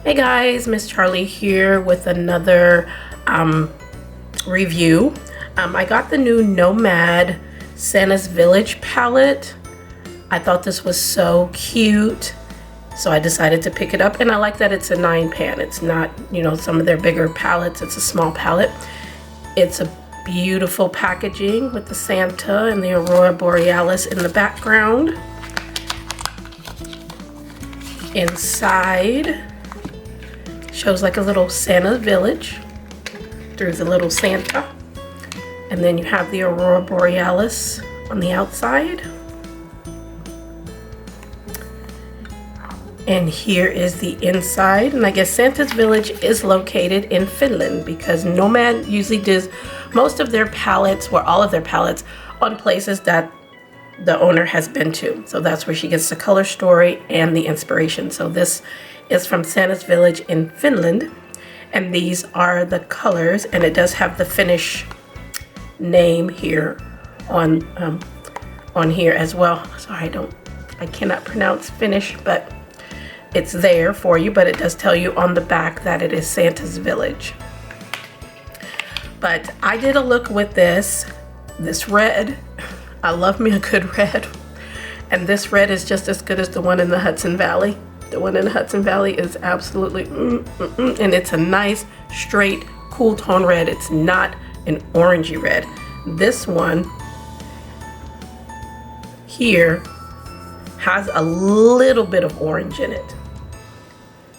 Hey guys, Miss Charlie here with another review. I got the new Nomad Santa's Village palette. I thought this was so cute, so I decided to pick it up, and I like that it's a 9-pan. It's not, you know, some of their bigger palettes. It's a small palette. It's a beautiful packaging with the Santa and the Aurora Borealis in the background. Inside shows like a little Santa village through the little Santa, and then you have the Aurora Borealis on the outside. And here is the inside, and I guess Santa's Village is located in Finland because Nomad usually does most of their palettes, or all of their palettes, on places that the owner has been to. So that's where she gets the color story and the inspiration. So this is from Santa's Village in Finland, and these are the colors, and it does have the Finnish name here on here as well. Sorry, I cannot pronounce Finnish, but it's there for you, but it does tell you on the back that it is Santa's Village. But I did a look with this red. I love me a good red, and this red is just as good as the one in the Hudson Valley. The one in the Hudson Valley is absolutely and it's a nice straight cool tone red. It's not an orangey red. This one here has a little bit of orange in it.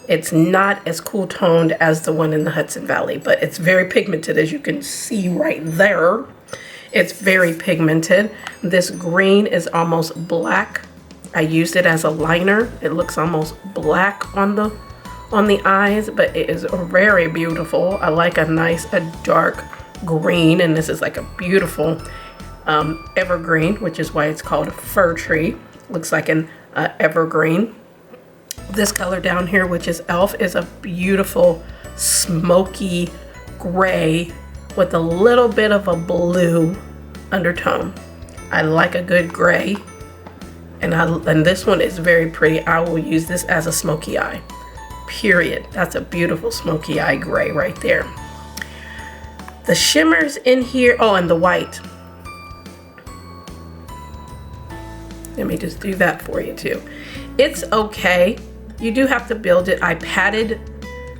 It's not as cool toned as the one in the Hudson Valley, but it's very pigmented, as you can see right there. It's very pigmented. This green is almost black. I used it as a liner. It looks almost black on the eyes, but it is very beautiful. I like a dark green, and this is like a beautiful evergreen, which is why it's called a fir tree. Looks like an evergreen. This color down here, which is e.l.f, is a beautiful smoky gray with a little bit of a blue undertone. I like a good gray, and this one is very pretty. I will use this as a smoky eye, period. That's a beautiful smoky eye gray right there. The shimmers in here, oh, and the white. Let me just do that for you too. It's okay. You do have to build it. I patted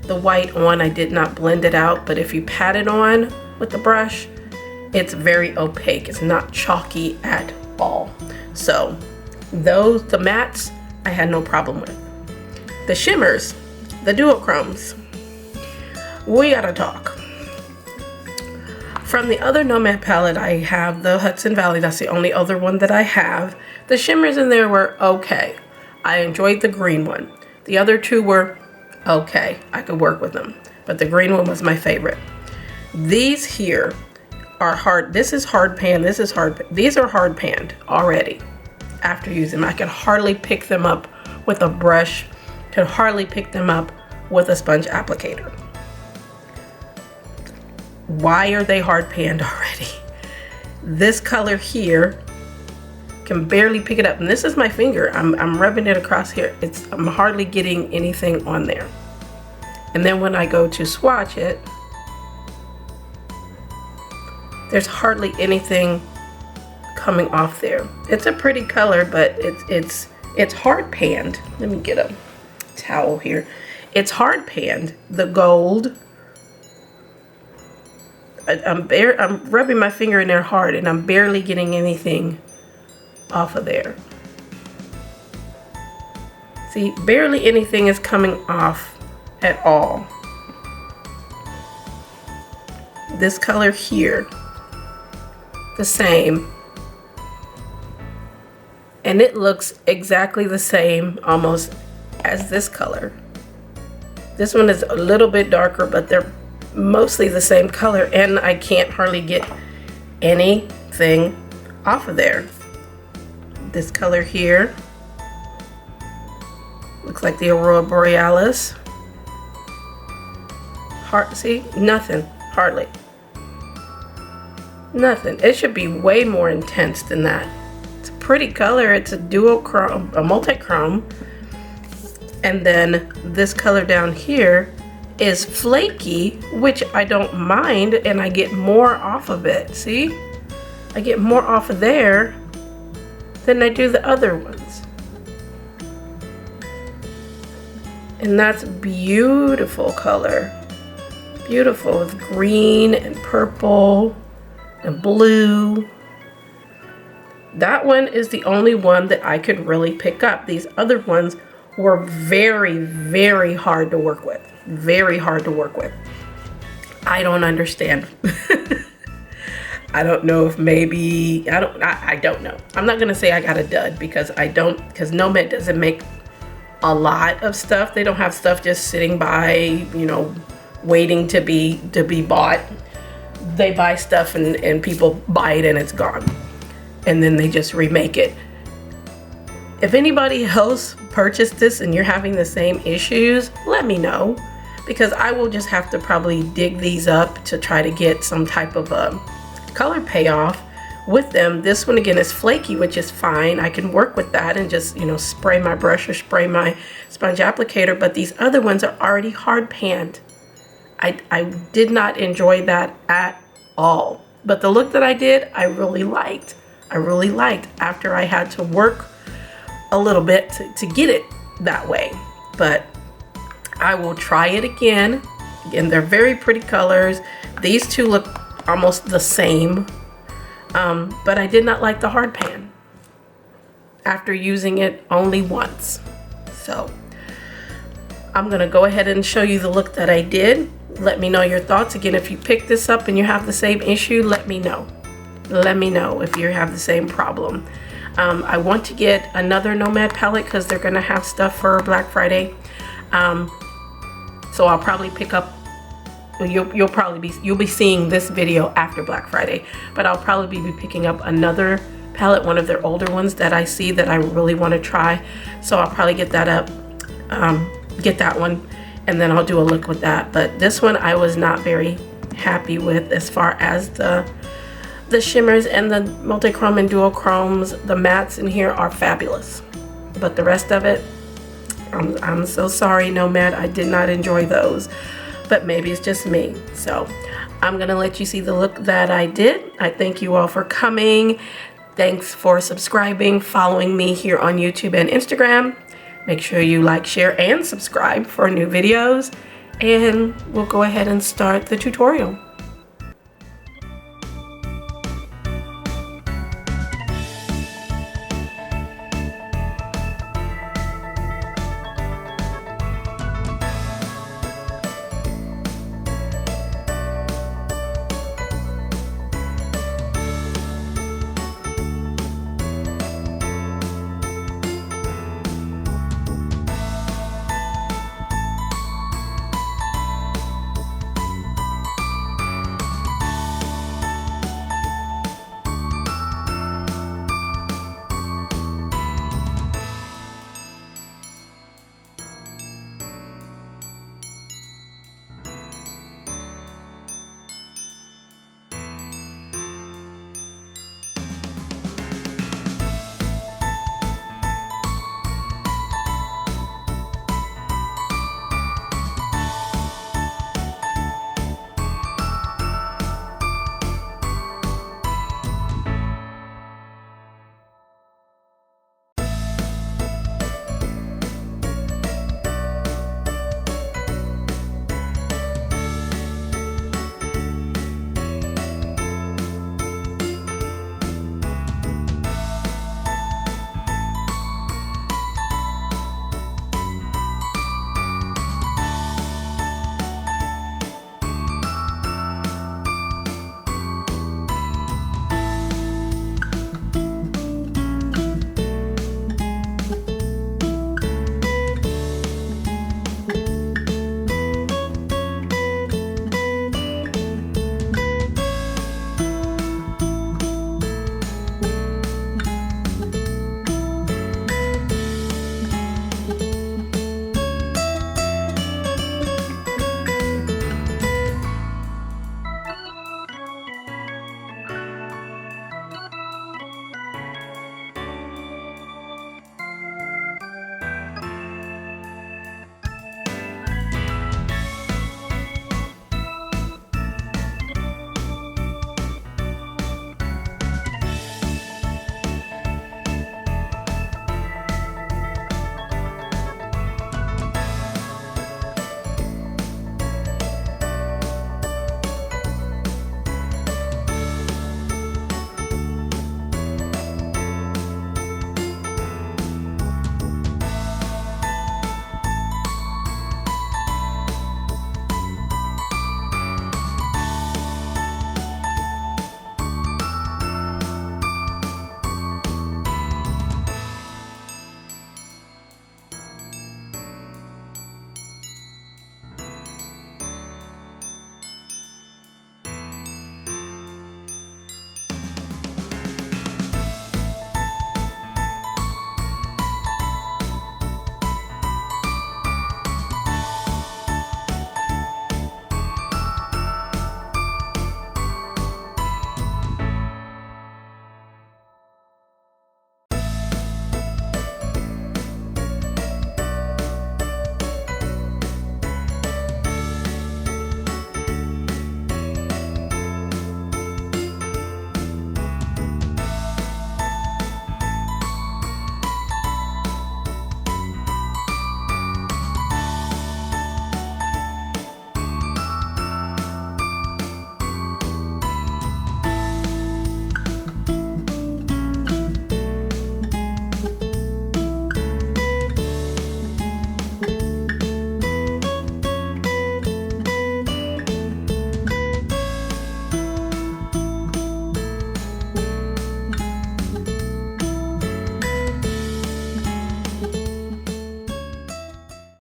the white on. I did not blend it out, but if you pat it on with the brush, it's very opaque. It's not chalky at all. So the mattes, I had no problem with. The shimmers, the duochromes, we gotta talk. From the other Nomad palette, I have the Hudson Valley. That's the only other one that I have. The shimmers in there were okay. I enjoyed the green one. The other two were okay. I could work with them, but the green one was my favorite. These here are hard. This is hard pan. This is hard. These are hard panned already. After using them, I could hardly pick them up with a brush. Could hardly pick them up with a sponge applicator. Why are they hard panned already? This color here, can barely pick it up, and this is my finger. I'm rubbing it across here. I'm hardly getting anything on there. And then when I go to swatch it, there's hardly anything coming off there. It's a pretty color, but it's hard panned. Let me get a towel here. It's hard panned. The gold. I'm rubbing my finger in there hard, and I'm barely getting anything off of there. See, barely anything is coming off at all. This color here, the same, and it looks exactly the same almost as this color. This one is a little bit darker, but they're mostly the same color, and I can't hardly get anything off of there. This color here looks like the Aurora Borealis. See, nothing, hardly. Nothing. It should be way more intense than that. It's a pretty color. It's a duochrome, a multi-chrome. And then this color down here is flaky, which I don't mind, and I get more off of it. See? I get more off of there than I do the other ones. And that's beautiful color. Beautiful with green and purple and blue. That one is the only one that I could really pick up. These other ones were very, very hard to work with. Very hard to work with. I don't understand. I don't know if maybe, I don't know. I'm not gonna say I got a dud because because Nomad doesn't make a lot of stuff. They don't have stuff just sitting by, you know, waiting to be bought. They buy stuff and people buy it and it's gone. And then they just remake it. If anybody else purchased this and you're having the same issues, let me know, because I will just have to probably dig these up to try to get some type of a color payoff with them. This one again is flaky, which is fine. I can work with that and just, you know, spray my brush or spray my sponge applicator, but these other ones are already hard panned. I did not enjoy that at all. But the look that I did, I really liked. I really liked after I had to work a little bit to get it that way. But I will try it again. Again, they're very pretty colors. These two look almost the same. But I did not like the hard pan after using it only once. So I'm gonna go ahead and show you the look that I did. Let me know your thoughts. Again, if you pick this up and you have the same issue, let me know. Let me know if you have the same problem. I want to get another Nomad palette because they're gonna have stuff for Black Friday. So I'll probably pick up, you'll be seeing this video after Black Friday, but I'll probably be picking up another palette, one of their older ones that I see that I really want to try. So I'll probably get that up, get that one, and then I'll do a look with that. But this one I was not very happy with as far as the shimmers and the multi-chrome and duochromes. The mattes in here are fabulous, but the rest of it, I'm so sorry, Nomad, I did not enjoy those, but maybe it's just me. So I'm gonna let you see the look that I did. I thank you all for coming. Thanks for subscribing, following me here on YouTube and Instagram. Make sure you like, share, and subscribe for new videos, and we'll go ahead and start the tutorial.